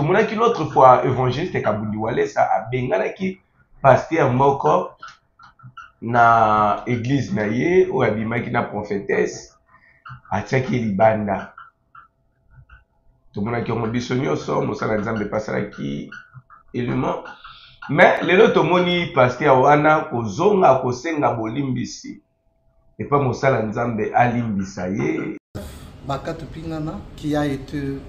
tomonaki l'autre fois évangéliste Kabundi Walesa abenganaki pasteur moko na église na ye oyo abimaki na prophétesse atiaki libanda. Tomonaki yango biso nyonso mosala nzambe epasalaki élément. Mais lelo tomoni pasteur wana kozonga kosenga bolimbisi epa mosala nzambe alimbisa ye. Bakato Pingana qui a été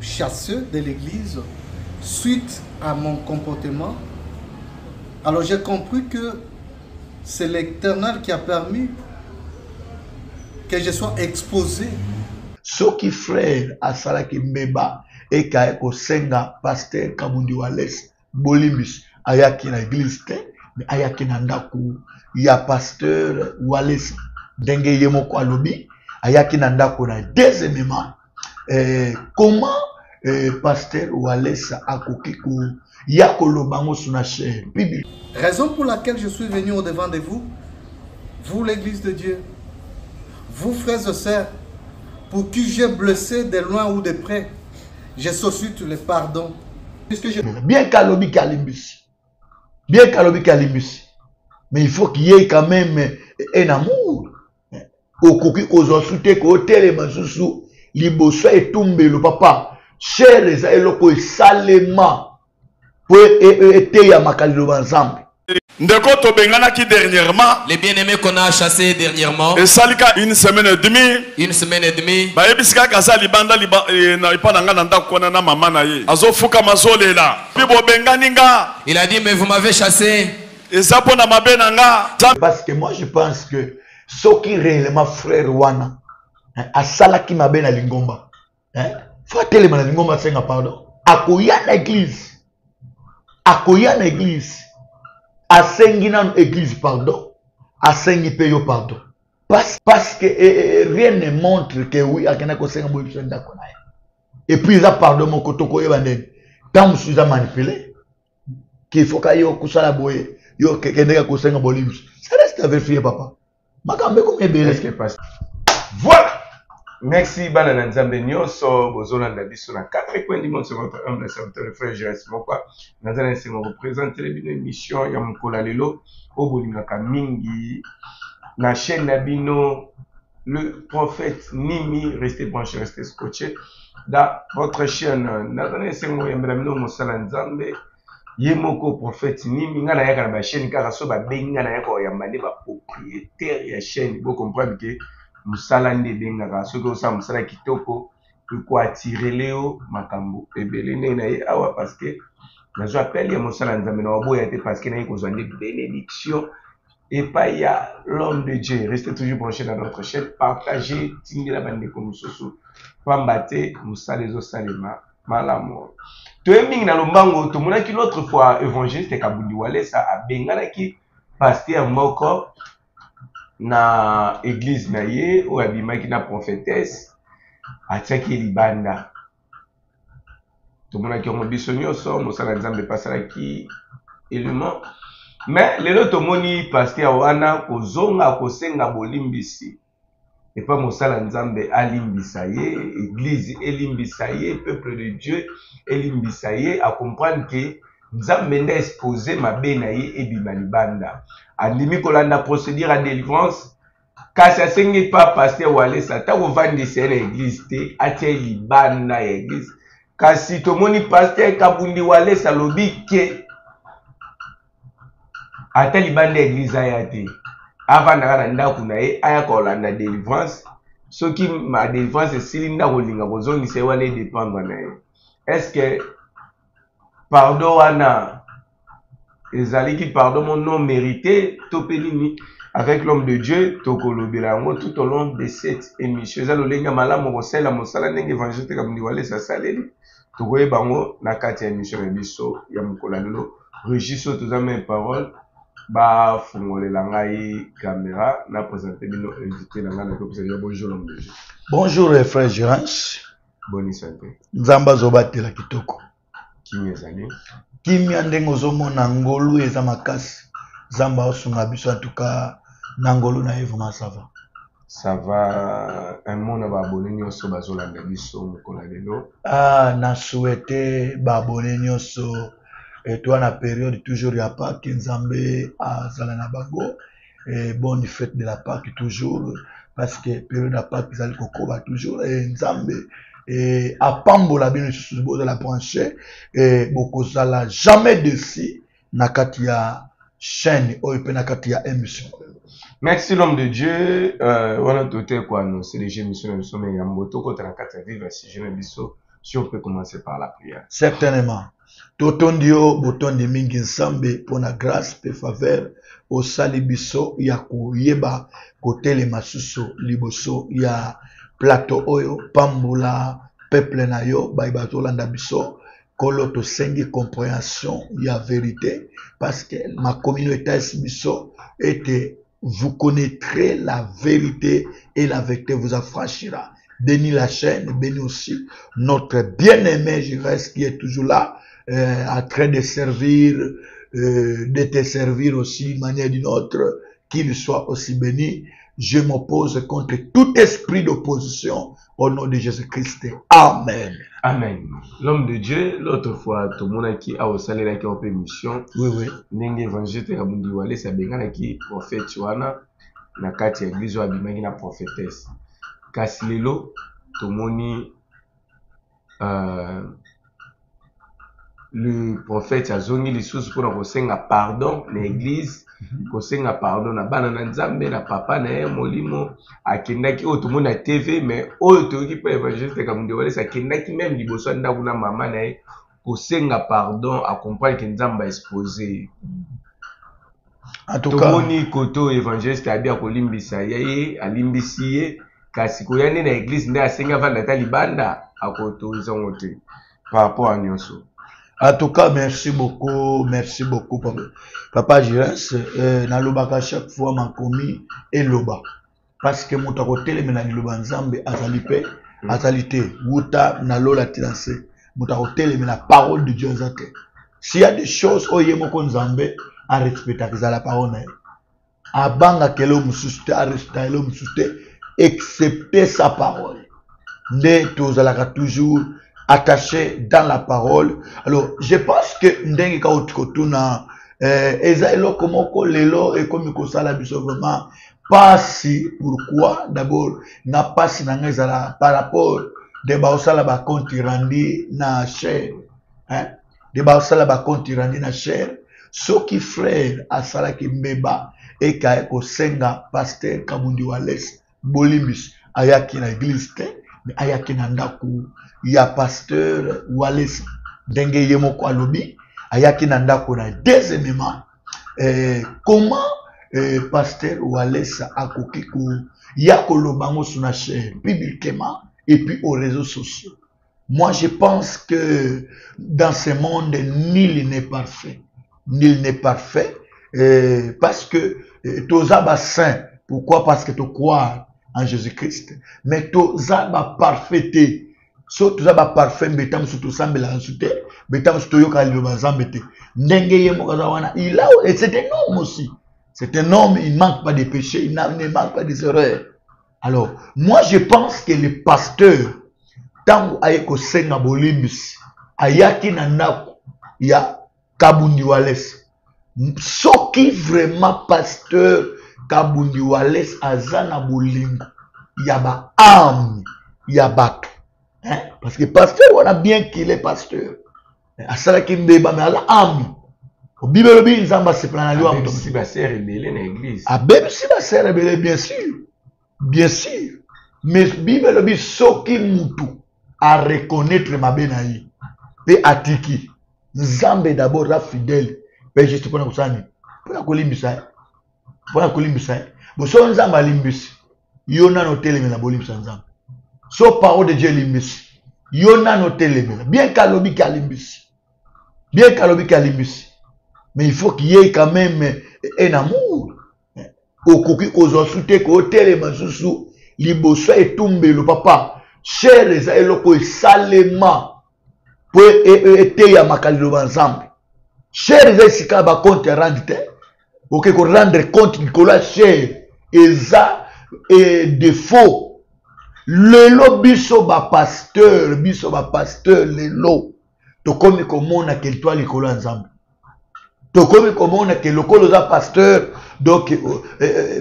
chasseux de l'église suite à mon comportement. Alors j'ai compris que c'est l'Éternel qui a permis que je sois exposé. Ce qui frère à Salaki Mbeba et Kaeko Senga, pasteur Kabundi Walesa, Bolimbis, ayaki na église, mais ayaki na ndaku, ya pasteur Walesa, Denge Yemoko Alobi, ayaki na ndaku na deuxièmement, comment pasteur Walesa akokiku yakolo bango suna chair biblique. Raison pour laquelle je suis venu au devant de vous, vous l'église de Dieu, vous frères et sœurs, pour qui j'ai blessé de loin ou de près, je sollicite le pardon. Bien qu'Alobi Kalimbus, bien qu'Alobi Kalimbus, mais il faut qu'il y ait quand même un amour. Au coquille aux osouté qu'au télémansou, liboso et tombe le papa, cher les aélocos et salement, pour être à Makalilo ensemble. Dernièrement, les bien-aimés qu'on a chassés dernièrement, et salika une semaine et demie, bah ebiska kaza libanda na ipa nanga nanda kona na mama na ye azo fuka mazolela bibo benganinga, il a dit mais vous m'avez chassé et ça pour na mabenanga. Parce que moi je pense que ce qui réellement frère wana a salaki mabena lingomba faut tellement na lingomba senga pardon akoya na église asengi na église pardon asengi peyo pardon parce que rien ne montre que oui akena ko senga boyo senda kona et puis ça pardon mon kotoko yebanden tant musu za manipulé qu'il faut kayo kusala boye yo kekendeka ko senga boyo ça reste à vérifier papa makambe ko mebele que passe. Voilà. Merci Banana Nzambe Nyoso bozolanda biso na 4 coins du monde sur votre humble serviteur le frère Jérôme Mokwa. Nazana c'est représenter une émission ya mkola lelo obolingaka mingi na chaîne Nabino le prophète Nimi. Restez branchés, restez scotchés dans votre chaîne. Nazana c'est mo yambela mino mosala Nzambe Yemoko prophète Nimi ngana yaka na ba chaîne kaka so ba benga na yaka yambane ba propriétaire ya chaîne. Vous comprenez que musala nde bengaka soki osala musala kitoko eko atire leo makambo ebele ndenge na ye awa parce que nazwa appel ya mosala nzambe na waboya te parce que naye kozwa nde bénédiction epai ya l'homme de Dieu. Restez toujours branchés dans notre chaîne, partagez tindela bandeko mosusu pamba te musala ezosalema malamu. Toye mingi na lombango tomonaki l'autre fois évangéliste Kabundi Walesa abenganaki pasteur moko na église na ye oyo abimaki na prophétesse atiaki libanda. Tomonaki yango biso nyonso mosala nzambe epasalaki élément. Mais lelo tomoni pasteur wana kozonga kosenga bolimbisi epa mosala nzambe alimbisa ye, église elimbisa ye, peuple de Dieu elimbisa ye, a comprendre que nzambe nde exposé mabe na ye ebima libanda. Andimi kolanda procédure à délivrance kasi asengi pa pasteur Walesa ta kovandisa na église te atia libanda ya église. Kasi tomoni pasteur Kabundi Walesa lobi ke ata libanda ya église aya te avandaka na ndako na ye aya kolanda délivrance soki ma délivrance esili ndako linga kozongisa ye wana edépendre na ye. Est-ce que pardon wana ezaliki pardon mon non mérité topelini avec l'homme de Dieu tokolobela yango tout au long de cette émission. Eza lolenga malamu kosala mosala ndenge évangéliste Kabundi Walesa asaleli tokoyeba yango na kati ya émission na biso ya mokolo lelo. Regiso tozama parole ba fungolela ngai caméra na présenter bino invité na ngai na kopesa ya bonjour l'homme de Dieu. Bonjour frère Jérôme. Bonne santé. Nzamba zobatela kitoko. Kimezali. Kimia ndenge ozomona ngolu eza makasi. Zamba osunga biso en tout cas nangolo na Eve ça va. Ça va, un monde va abonner nyonso bazolanda biso mokolo lelo. Ah, na souhaité babone nyonso et toi na période toujours ya Pâques Nzambe azala na bango et bonne fête de la Pâques toujours parce que période ya Pâques ezali kokoba toujours et Nzambe et apambola bino susu bozala branché et bokozala jamais dessus na kati ya chaîne oyo pe na kati ya émission. Merci l'homme de Dieu. Voilà tout est quoi nous. C'est déjà mission de sommet Yamboto contre la carte vive si je ne biso. Si on peut commencer par la prière. Certainement. Totondio botondi mingi nsambe pour la grâce pe faveur au salibiso ya kuyeba kotele masuso liboso ya plateau oyo pambula peuple na yo baibazolanda biso kolo to sengi compréhension ya vérité parce que ma communauté biso était vous connaîtrez la vérité et la vérité vous affranchira. Bénis la chaîne, bénis aussi notre bien-aimé Jires qui est toujours là, en train de servir, de te servir aussi d'une manière d'une autre, qu'il soit aussi béni. Je m'oppose contre tout esprit d'opposition au nom de Jésus-Christ. Amen. Amen. L'homme de Dieu, l'autre fois, tout le monde qui a au salaire qui a fait mission. Oui, oui. N'enge évangile te kabundi wale sa bengana ki prophète wana na kati ya église wa bimaki na prophétesse. Kasi lelo tomoni le prophète azongi lisusu mpona kosenga pardon na église, kosenga pardon na bana na Nzambe na papa na ye molimo akendaki oyo tomoni na TV mais oyo toyoki mpo évangile kabundi wale akendaki même liboso ya ndako na mama na ye kosenga pardon a comprendre que Nzamba exposé. En tout cas, tomoni koto évangéliste abia kolimbisa ye alimbisi ye kasi koyande na église nde asenga vanda ta libanda akoto zongote par rapport à nyonso. En tout cas, merci beaucoup, Papa Jires. Nalobaka chaque fois ma commis et loba parce que mon côté les menani loba Nzambe azalipe azalite wuta na lola tinase. Mais la parole de Dieu est. S'il y a des choses où il y a à respecter la parole, à banga que l'homme suscite, à respecter l'homme suscite, excepté sa parole. Nous sommes toujours attachés dans la parole. Alors, je pense que nous sommes Ezaïlo comme lelo et comme kosala biso vraiment pas si pourquoi d'abord n'a pas si par rapport de baosala ba compte rendu na cher hein de baosala ba compte rendu na cher soki frère asala ki mbeba et ka ko senga pasteur Kabundi Wales bolimbis ayaki na église te mais ayaki na ndaku ya pasteur Wales ndenge yemoko alobi ayaki na ndako na deuxièmement comment pasteur Wales akoki ko yakoloba ngo suna cher publiquement et puis aux réseaux sociaux. Moi, je pense que dans ce monde, nul n'est parfait. Nul n'est parfait parce que tous les saints. Pourquoi? Parce que tu crois en Jésus-Christ. Mais tous les parfaits. So tous les parfaits, mais tu as tout ça, mais là, mais tu as tout yoka le bazambete. N'engeye mokazawana. Il a, et c'est un homme aussi. C'est un homme, il ne manque pas de péchés, il ne manque pas des erreurs. Alors, moi, je pense que le pasteur, tant ayeko senga bolimbis, ayaki nanako, ya Kabundi Wales. Soki vraiment pasteur Kabundi Wales azana bolingo, ya ba âme, ya bato. Hein? Parce que pasteur, on a bien qu'il est pasteur. Asala kimbeba, mais ala âme. Au Bible, Nzamba se plana liwa. Même si ba sœur rebelle na église. Ah, même si ba sœur rebelle, bien sûr. Bien sûr. Mais Bible dit soki mutu à reconnaître ma benaï. Et atiki. Nzambe d'abord la fidèle. Mais juste pour nous sani. Pour la kolimbisa. Pour la kolimbisa. Bon, so Nzamba limbisi. Yona no teleme na bolimbisa Nzamba. So parole de Dieu limbisi. Yona no teleme. Bien kalobi kalimbisi. Bien kalobi kalimbisi. Mais il faut qu'il y ait quand même un amour. Okoki kozosute ko telema susu liboso etumbe le papa cher eza eloko esalema po ete ya makalilo banzambe cher eza esika ba compte rendre te oke ko rendre compte nikola cher eza et défaut. Lelo biso ba pasteur lelo. To komi komona ke toi likolo nzambe. To komi komona ke lokolo za pasteur donc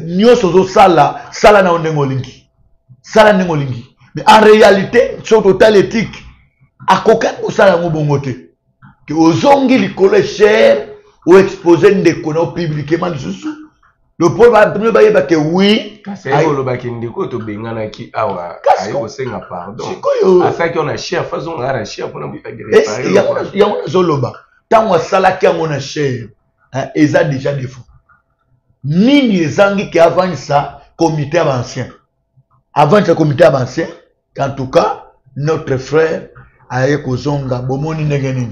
nyoso zo sala na ondengolingi. Sala ndengolingi. Mais en réalité, sur total éthique, à coquin pour ça, la bongote. Que aux ongles, les cher ou exposer des conneries publiquement dessus. Le problème va que oui. C'est le bac indéco, to bengana qui awa. Aïe, au sein à pardon. À ça qu'on a cher, faisons la cher pour nous faire est-ce qu'il y a un zoloba? Tant on sala qui a mon cher, ils ont déjà des fonds. Ni les anguilles qui avant ça, comité ancien. Avant ce comité avancé, en tout cas, notre frère aye kozonga bomoni ndengeni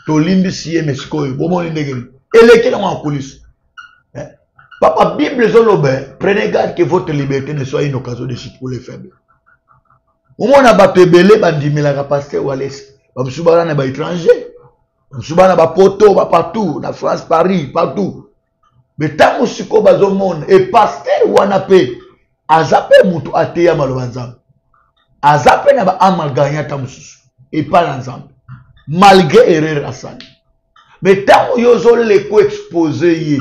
tolimbi siye mesikoyo bomoni ndengeni elekela en coulisses. Papa Bible zolobe, prenez garde que votre liberté ne soit une occasion de chute pour les faibles. Au moins na bato ebele bandimela ka pasteur Wallace, ba musubana na ba étranger, musubana ba poto ba partout, na France Paris partout. Mais tant musiko bazomona et pasteur wana pe azape mutu ateya malobanzambe. Azape na ba amalganya tamususu et pas l'ensemble. Malgré erreur asani. Mais tant yozo le ko exposé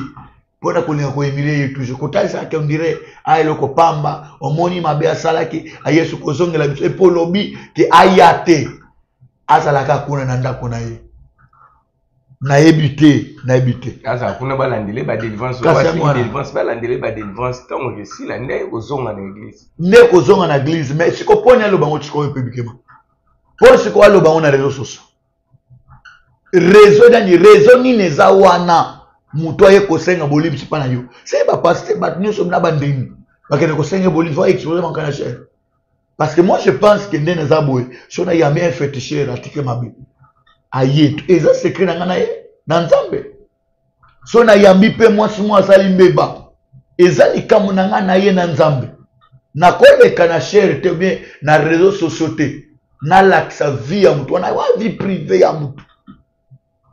pour na kolinga ko emilie toujours kotali ça qu'on dirait ay loko pamba omoni mabe salaki ayesu kozongela biso et pour lobby que ayate asalaka kuna na ndako na ye. Na ebité. Asa kuna balandele ba délivrance balandele ba délivrance tant que si la ndé kozonga na église. Ne kozonga na église mais siko poni alo bango tiko publiquement. Pour siko alo bango na réseaux sociaux. Réseau ni neza wana muto aye kosenga bolibi sipa na yo. C'est ba pasteur ba nyoso na bandeni. Ba kene kosenga bolibi va exposer man kana cher. Parce que moi je pense que ndene za boy, si on a yamé un féticheur atike mabi. Aye, et ça c'est écrit dans Nzambe. So na yambi pe moi sali mbeba. Eza likamu na ye na Nzambe. Na koleka na cher te bien na réseaux sociaux te. Na laksa vie ya mutu, na vie privée ya mutu.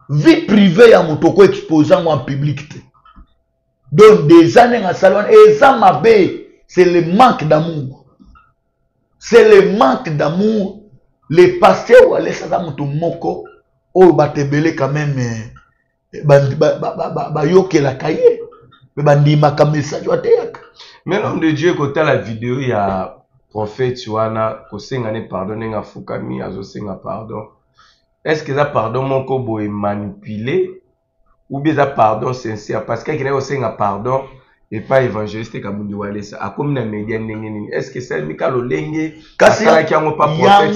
Vie privée ya mutu ko exposant en public te. Donc des années na salon eza mabe, c'est le manque d'amour. C'est le manque d'amour. Les pasteurs ou les sa mutu moko oh batebele quand même yoke la cahier mais bandima ka message wateyaka. Mais l'homme de Dieu côté la vidéo il y a prophète wana ko senga ne pardonner nga fukami azo senga pardon. Est-ce que ça pardon moko boy manipulé ou bien ça pardon sincère parce que qu'il a senga pardon et pas évangéliste Kabundi Walesa a comme na média ndenge. Est-ce que c'est Mikalo Lenge kasi yango pas prophète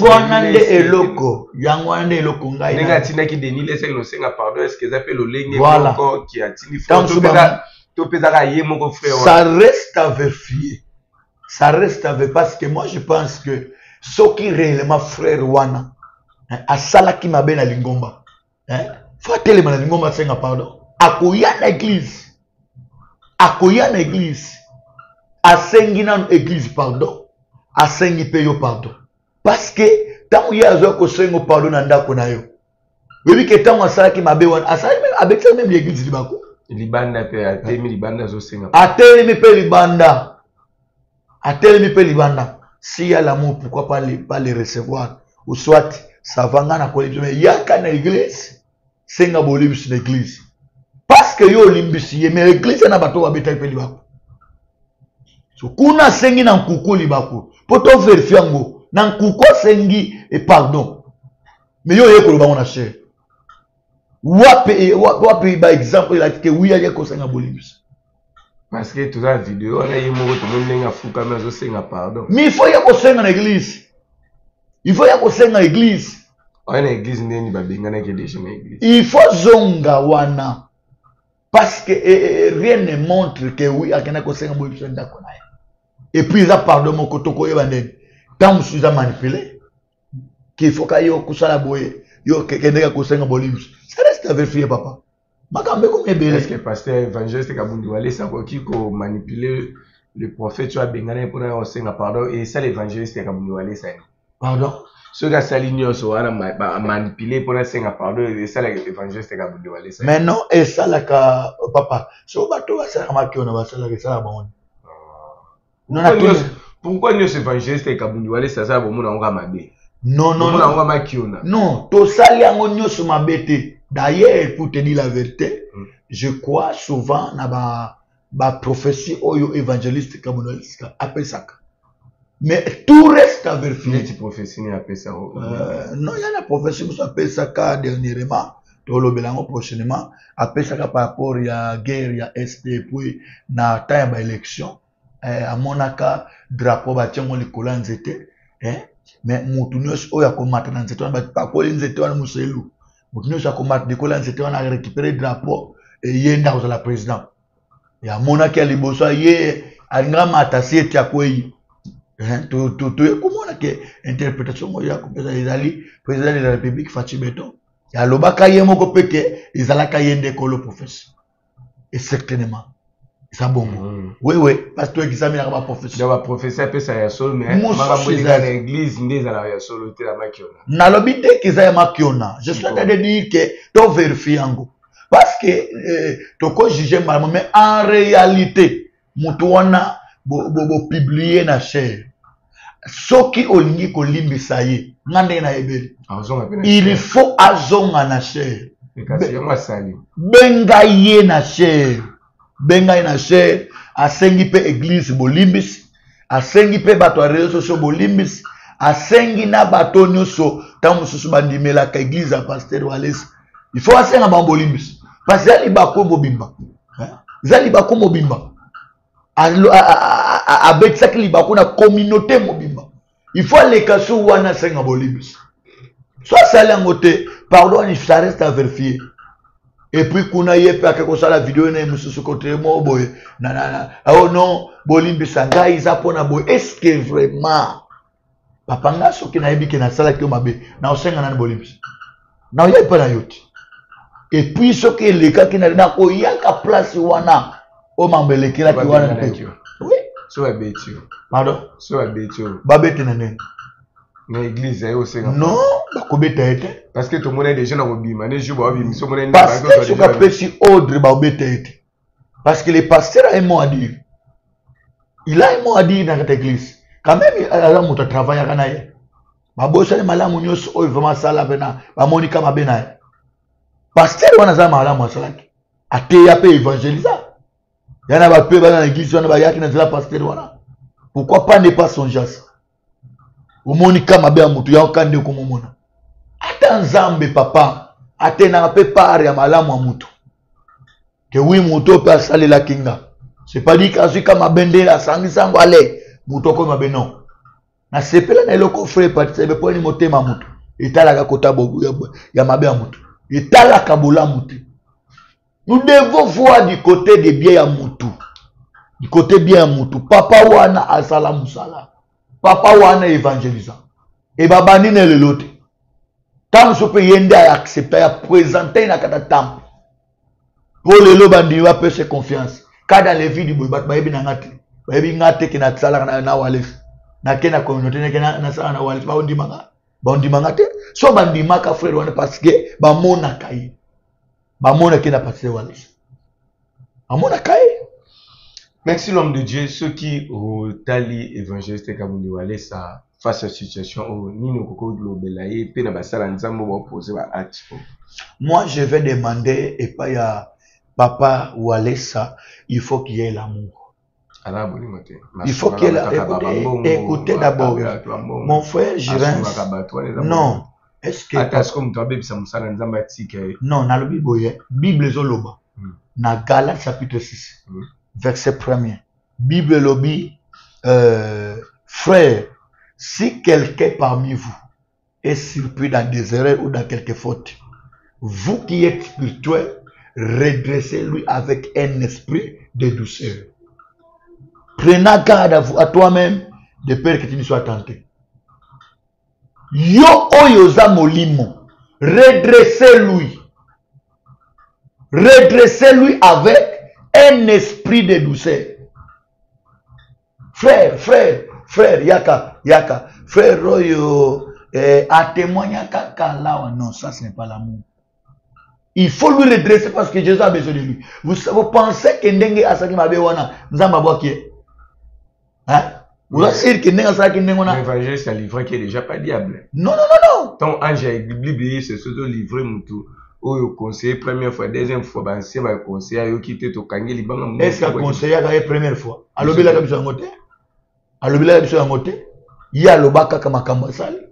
yango ande eloko ngai nenga tina ki denile c'est que senga pardon est-ce que ça fait le Lenge voilà. Encore qui a tini to pesa ye mon frère ça reste à vérifier. Ça reste à vérifier parce que moi je pense que ce qui réellement frère wana a sala ki mabe na lingomba faut tele na lingomba senga pardon akoya na église akoya na église asengi na église pardon asengi pe yo pardon parce que tant ya zo ko sengo pardon na ndako na yo webi ke tant asala ki mabe wana asala même avec ça même l'église libako libanda pe atemi libanda zo senga atemi pe libanda si y a l'amour pourquoi pas les recevoir ou soit ça va ngana ko mais yaka na église senga bolibi sur l'église. Parce que yo limbisi mais l'église na bato babeta pe libako. So kuna sengi na nkuku libako. Poto vérifier ngo na nkuku sengi et pardon. Mais yo yeko lobango na cher. Wapi ba exemple la que oui ya ko senga bolimbisi. Parce que toute la vidéo on a eu moko tout le monde nga fuka mais zo senga pardon. Mais il faut ya ko senga na église. Il faut ya ko senga na église. On a église ndeni ba bengana ke déjà na église. Il faut zonga wana. Parce que rien ne montre que oui, à Kanako Senga et puis ça pardon mon kotoko yebanden. Tant que je suis manipulé, qu'il faut qu'il y ait kusala boye, yo kenega kosenga bolimus. Ça reste à vérifier papa. Makambe comme ebele. Est-ce que pasteur évangéliste Kabundi Walesa qui ko manipuler le prophète tu as bengana pour un senga pardon et ça l'évangéliste Kabundi Walesa. Pardon. Ce gars s'aligne sur wana manipuler pour un senga pardon et ça l'évangéliste Kabundi Walesa. Mais non et ça la ka papa. So bato va ça marqué on va ça la ça bon. Pourquoi nous évangélistes et Kabundiwale ça ça bon mon mabe? Non, non, to sali yango nyoso mabete. D'ailleurs, pour te dire la vérité, je crois souvent na ba prophétie oyo évangéliste kabundiwaliste appelle ça. Mais tout reste à vérifier. Tu prophétie ni appelle ça. Non, il y a la prophétie qui s'appelle ça dernièrement. Tolo belango prochainement appelle ça par rapport il y a guerre, il y a est puis na temps ba élection. À monaka drapeau ba tiango likola nzete, mais mutu nyos oya komata na nzete ba pa ko nzete wana muselu. Mutu nyos akomata likola nzete wana récupérer drapeau et yenda ko la président. Ya monaka liboso ye alinga mata sieti akwei. To komona ke interprétation moya ko pesa izali président de la République Fachi Beton. Ya lobaka ye moko peke izalaka yende ko le professeur. Et certainement ça bon. Oui, parce que tu as mis la professeur. La professeur peut ça ya solo mais dans l'église ndé za ya solo te la makiona. Na lobite ki za ya makiona. Je suis en train de dire que tu vérifies ngo. Parce que to ko juger mal mais en réalité mutu wana bo publier na cher. Soki olingi ko limbisa ye ngande na ebeli. Il faut azonga na cher. Benga ye na cher. Benga ina cher, asengi pe église bolimbis, asengi pe bato réseaux sociaux bolimbis, asengi na bato nyoso tamu susu bandimela ka église à pasteur Wallace. Il faut asenga ba bolimbis. Parce que ali bako mobimba. Zali bako mobimba. Abetsaki li bako na communauté mobimba. Il faut les kasu wana senga bolimbis. Soit ça langote, pardon, il reste à vérifier. Et puis kuna yepe akakosa la vidéo na mususu côté mo boy oh non bolimbi sanga iza pona boy est-ce que vraiment papa nga soki na yebi ke na sala ki mabe na osenga na bolimbi na yepe na yoti et puis soki le ka ki na ko yaka place wana o mambele ki la ki wana oui so abetio pardon so abetio babete na nene na église ayo senga non bakobeta ete parce que tout le monde est déjà dans le bima les jours ba bima so monde parce que ce qu'on peut si ordre ba obeta ete parce que le pasteur a un mot à dire il a un mot à dire dans cette église quand même il a muta travailler kana ye mabosa ni malamu nyoso o vraiment sala bena ba monika mabena pasteur wana za malamu asalaki ate ya pe évangéliser yana ba pe ba na église wana ba yaki na la pasteur wana pourquoi pas ne pas songer ça Monika mabe mutu ya okande ko momona ata nzambe papa atena pe pare ya malamu mutu ke wi mutu pe asale la kinga c'est pas dit qu'asu kama bendela sangi sango ale mutu ko mabe non na sepela na eloko frère participe po ni motema mutu itala ka kota bobu ya mabe mutu itala ka bola mutu. Nous devons voir du côté des biens ya mutu, du côté bien ya mutu papa wana asala musala papa wana évangélisant et babani ne le lote tant so pe yende a accepter a présenter na kata temple pour le lo bandi wa pe se confiance kada les vies du boy bat bayebi na ngati bayebi ngate ke na tsala na wale na kena communauté na kena na sala na wale ba ondi mangate so bandi maka frère wana parce que ba mona kai ba mona ke na passer wale amona kai. Merci l'homme de Dieu, ceux qui ont tali évangéliste Kabundiwale ça face à la situation où ni nous koko de l'obélaye pe na basala nzambo ba opposer ba acte. Moi je vais demander et pas ya papa Walesa, il faut qu'il y ait l'amour. Il faut qu'il y ait l'amour. Écoutez d'abord mon frère Jirin. Non, est-ce que non, na le Bible Bible zoloba. Na Galates chapitre 6. Verset 1er. Bible lobby, frère, si quelqu'un parmi vous est surpris dans des erreurs ou dans quelque faute, vous qui êtes spirituel, redressez-lui avec un esprit de douceur. Prenez garde à toi-même, de peur que tu ne sois tenté. Yo oyoza molimo, redressez-lui. Redressez-lui avec un esprit de douceur. Frère, yaka, frère Royo, à témoigner là, non, ça ce n'est pas l'amour. Il faut lui redresser parce que Jésus a besoin de lui. Vous pensez que Ndenge Asaki Mabewana, Nzamba Boakie, Hein? Vous savez que n'est pas qui n'est pas. L'évangéliste a livré qui est déjà pas diable. Non, non, non, non. Tant ange a Bible, c'est surtout livré tout. Au conseiller première fois, deuxième fois, ben c'est va conseiller au quitter au kangé liban. Est-ce que conseiller a la première fois? Alors il a comme ça en côté. Alors il a comme ça en côté. Il y a le baka comme un cambasal.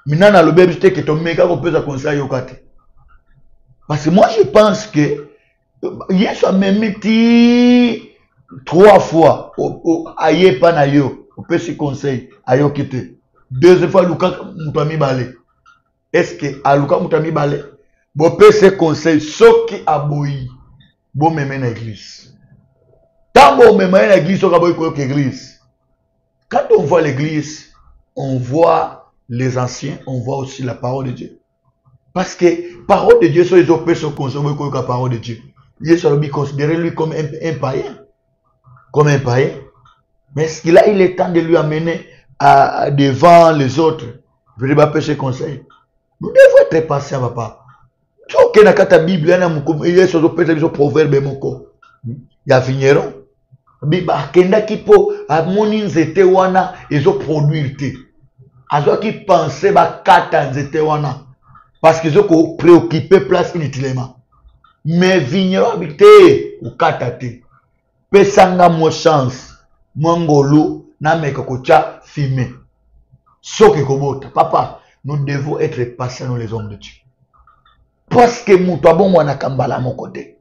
Maintenant na le bébé c'était que ton méga on peut ça conseiller au côté. Parce que moi je pense que hier ça même dit 3 fois au aïe pas na yo, on peut se conseiller ayo quitter. Deuxième fois Luka mutami balé. Est-ce que à Luka mutami balé? Bon, peut se conseil, ce qui a boui, bon, me mène à l'église. Tant bon, me mène à l'église, on va voir l'église. Quand on voit l'église, on voit les anciens, on voit aussi la parole de Dieu. Parce que parole de Dieu, sur les autres personnes consomment la parole de Dieu. Il est considéré lui comme un païen. Comme un païen. Mais est-ce qu'il a eu le temps de lui amener devant les autres? Je ne vais pas se conseil. Nous devons être patients, papa. Ok, na kata Bible yana mukumeye sozo pesa biso proverbe moko. Ya vigneron. Biba kenda kipo amoni nzete wana ezo produire te. Azo ki penser ba kata nzete wana parce que zo préoccupé place inutilement. Mais vigneron habité ou kata te. Pesanga mo chance. Mongolo na meka kocha fumé. Soke kobota. Papa, nous devons être patients nous les hommes de Dieu. Parce que mutu abongo na kambala mokote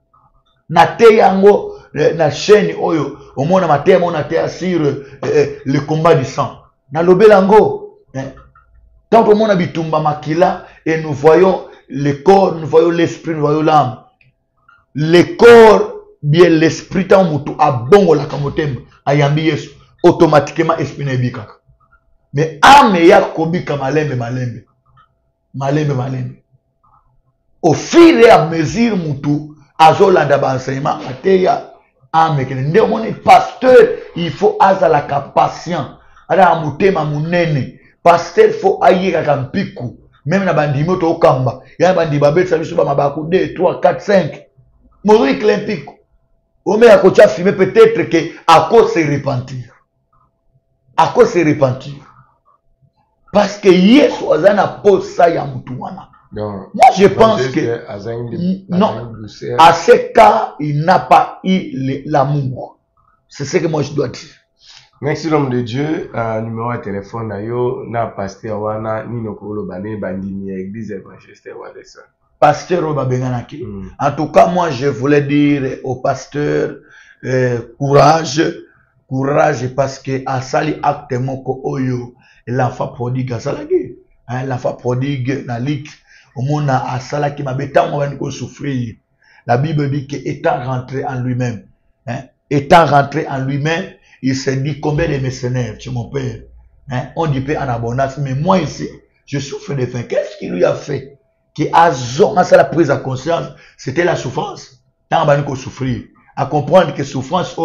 na te yango na chaîne oyo omona maté mona te sur le combat du sang na lobelango tant omona bitumba makila et nous voyons le corps, nous voyons l'esprit, nous voyons l'âme. Le corps bien l'esprit tant mutu abongo la kamotemba ayambi Yesu automatiquement esprit na bikaka mais âme ya kobika malembe au fur et à mesure mutu azolanda ba enseignement ateya amekene nde moni pasteur il faut azalaka patient ala mutema munene pasteur faut ayika kampiku même na bandimo to okamba ya bandi babetsa biso ba mabaku 2 3 4 5 mori klempiku ome ya kocha filmer peut-être que à cause se repentir parce que Yesu azana posa ya mutu wana. Donc, moi, je pense que non, à ce cas, il n'a pas eu l'amour. C'est ce que moi je dois dire. Merci l'homme de Dieu. Numéro de téléphone, na pasteur wana ni nokolo bane bandini église évangéliste wadesa. Pasteur Obabenganaki. En tout cas, moi je voulais dire au pasteur courage parce que à sali acte moko oyo l'enfant prodigue à salagi. L'enfant prodigue na lik. Au monde à Salah qui m'a bétant, on va souffrir. La Bible dit qu'étant rentré en lui-même, il s'est dit combien de mercenaires, tu mon père. On dit pas en abondance, mais moi ici, je souffre de faim. Qu'est-ce qu'il lui a fait? Qui a la prise à conscience, c'était la souffrance. Tant on va souffrir. À comprendre que souffrance,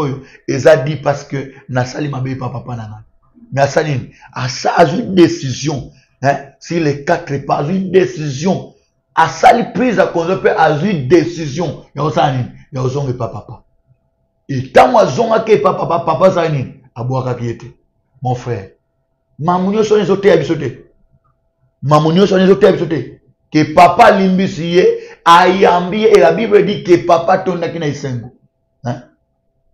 ils a dit parce que Nassali m'a béé papa nana. Mais Assaline, à ça a une décision. Si les 4 pas une décision, à ça les prise à cause de une décision, il y a un papa. Et tant moi zonga que papa ça ni à boire qui était mon frère. Mamunyo son les hôtels abisoté. Mamunyo son les hôtels abisoté. Que papa limbisiye ayambi et la Bible dit que papa tonda kina isengo.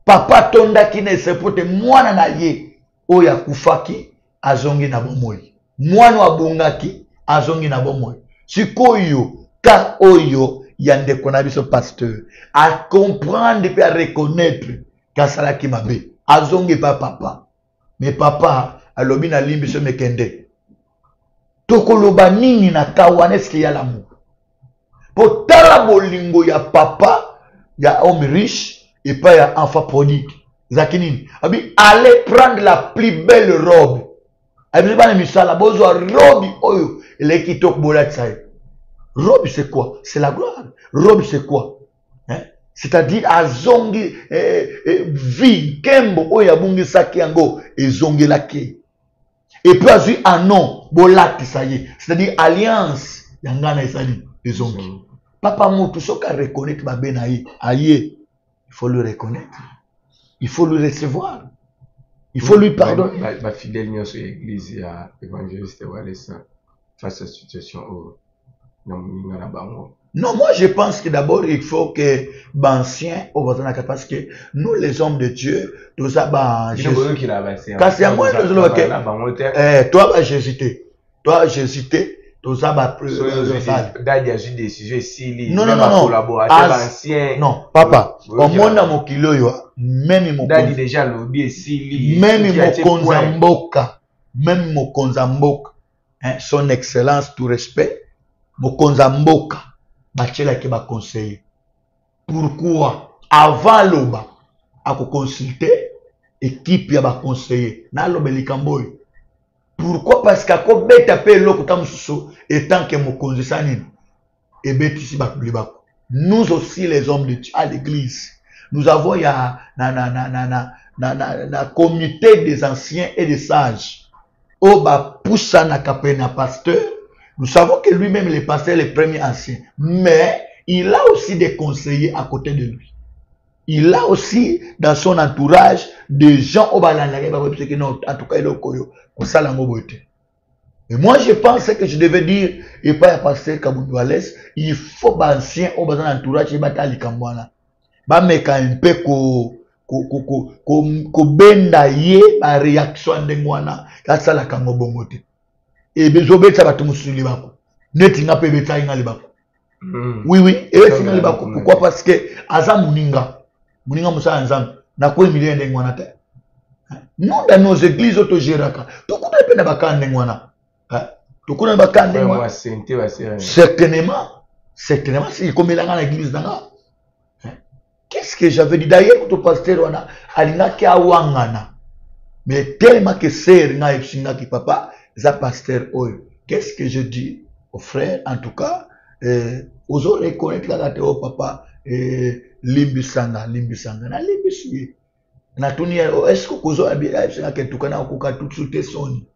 Papa tonda kina isengo te mwana na ye oya kufaki azongi na bomoi. Mwana abongaki azongi na bomoi. Sikoyo ka oyo yande konabiso pasteur à comprendre et à reconnaître qu'asala ki mabe azongi pa papa mais papa alobi na limbiso mekende tokoloba nini na kawana eske ya l'amour potala bolingo ya papa ya homme riche et pas ya enfant prodigue zakinini abi allez prendre la plus belle robe. Robe c'est quoi? C'est la gloire. Robe c'est quoi? C'est-à-dire azongi vie kembo oya bungi saki yango ezongi laki. Et puis azu anon bolati ça y est. C'est-à-dire alliance yangana esali ezongi. Papa mutu soka reconnaître ba benaï aye. Il faut le reconnaître. Il faut le recevoir. Il faut lui pardonner. Fidèle à l'église, il y a évangéliste Wallace face à la situation. Non, moi je pense que d'abord il faut que l'ancien, parce que nous les hommes de Dieu, tout ça, toi, j'ai hésité. Toi, j'ai hésité. Tout ça, non, non, papa, au monde à mon kilo, même mon Konzamboka, son excellence, tout respect, mon Konzamboka. Bachela qui va conseiller. Pourquoi? Avant l'oba, à consulter, équipe qui va conseiller. Na l'oba likamboy. Pourquoi? Parce qu'à quoi bête appelle l'eau comme sous et tant que mon conseiller et bête ici nous aussi les hommes de Dieu à l'église. Nous avons ya na comité des anciens et des sages. Oba poussa na kapena pasteur. Nous savons que lui-même, le pasteur, le premier ancien. Mais il a aussi des conseillers à côté de lui. Il a aussi dans son entourage des gens au balanagé. En tout cas, il est et moi, je pensais que je devais dire, et pas à pasteur Kaboundouales, il faut ancien au entourage et batali kambwana. Ba meka un peu ko benda ye ba réaction de mwana. Kasa la kango bongote. Et bezobeta batumusu libako neti nga pe beta inga libako oui et singa libako pourquoi parce que aza muninga musa nzambe na ko emilien ndenge wana te nous dans nos églises autogéraka tokuna pe na bakande ngwana tokuna bakande ngwana certainement si comme la dans l'église danga qu'est-ce que j'avais dit d'ailleurs tout pasteur wana alinga ki awangana mais tellement que c'est nga esinga ki papa ça pasteur oyo. Qu'est-ce que je dis aux frères en tout cas aux autres reconnaître la théo papa limbisanga na limbisi na tunia est-ce que kozo abia c'est que tout kana okuka tout sous tes soni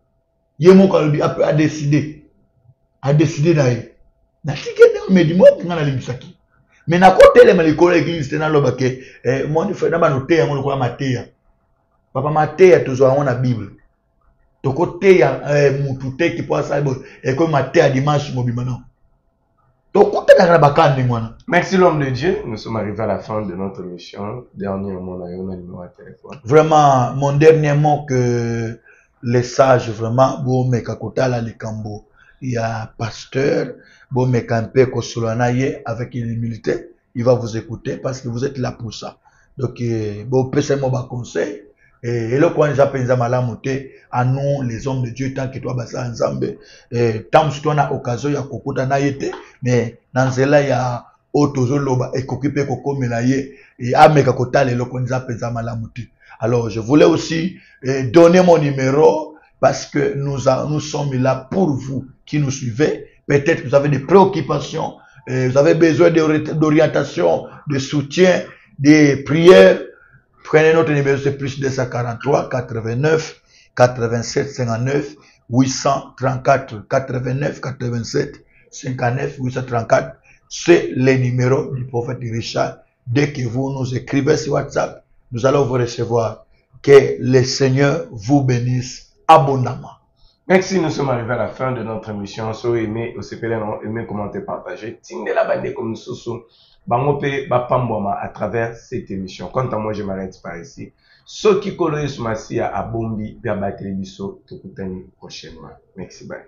yemo kalbi a décidé d'aller na tikene me di mo ngana limbisaki mais na côté les malikolo église na loba ke mon frère na banoté ya ngolo kwa mateya papa mateya toujours on a bible to côté ya mututé qui peut ça et comme mateya dimanche mobima non to côté na bakande mwana. Merci l'homme de Dieu, nous sommes arrivés à la fin de notre mission. Dernier mot là, on a numéro de téléphone. Vraiment mon dernier mot que les sages vraiment bo mekakota la likambo. Il y a pasteur bo mekampe ko solana ye avec humilité, il va vous écouter parce que vous êtes là pour ça. Donc bo pese mo ba conseil. Et le point j'appelle malamoté à nous les hommes de Dieu tant que toi basa ensemble tant que tu as occasion ya kokota na yete mais nanzela ya otozo loba et kokipe kokomela ye et ameka kotale le point j'appelle malamoté. Alors je voulais aussi donner mon numéro parce que nous sommes là pour vous qui nous suivez. Peut-être que vous avez des préoccupations, vous avez besoin d'orientation, de soutien, des prières. Prenez notre numéro, c'est plus 243 89 87 59 834 89 87 59 834. C'est le numéro du prophète Richard. Dès que vous nous écrivez sur WhatsApp, nous allons vous recevoir. Que le Seigneur vous bénisse abondamment. Merci, nous sommes arrivés à la fin de notre émission. Si vous aimez, aimez, commentez, partagez. Tindez la bande comme nous. Bangope Bapamboma à travers cette émission. Quant à moi, je m'arrête par ici. Ceux qui collent sur ma scie à Bombi, Biabatelebiso, Tokutani prochainement. Merci, bye.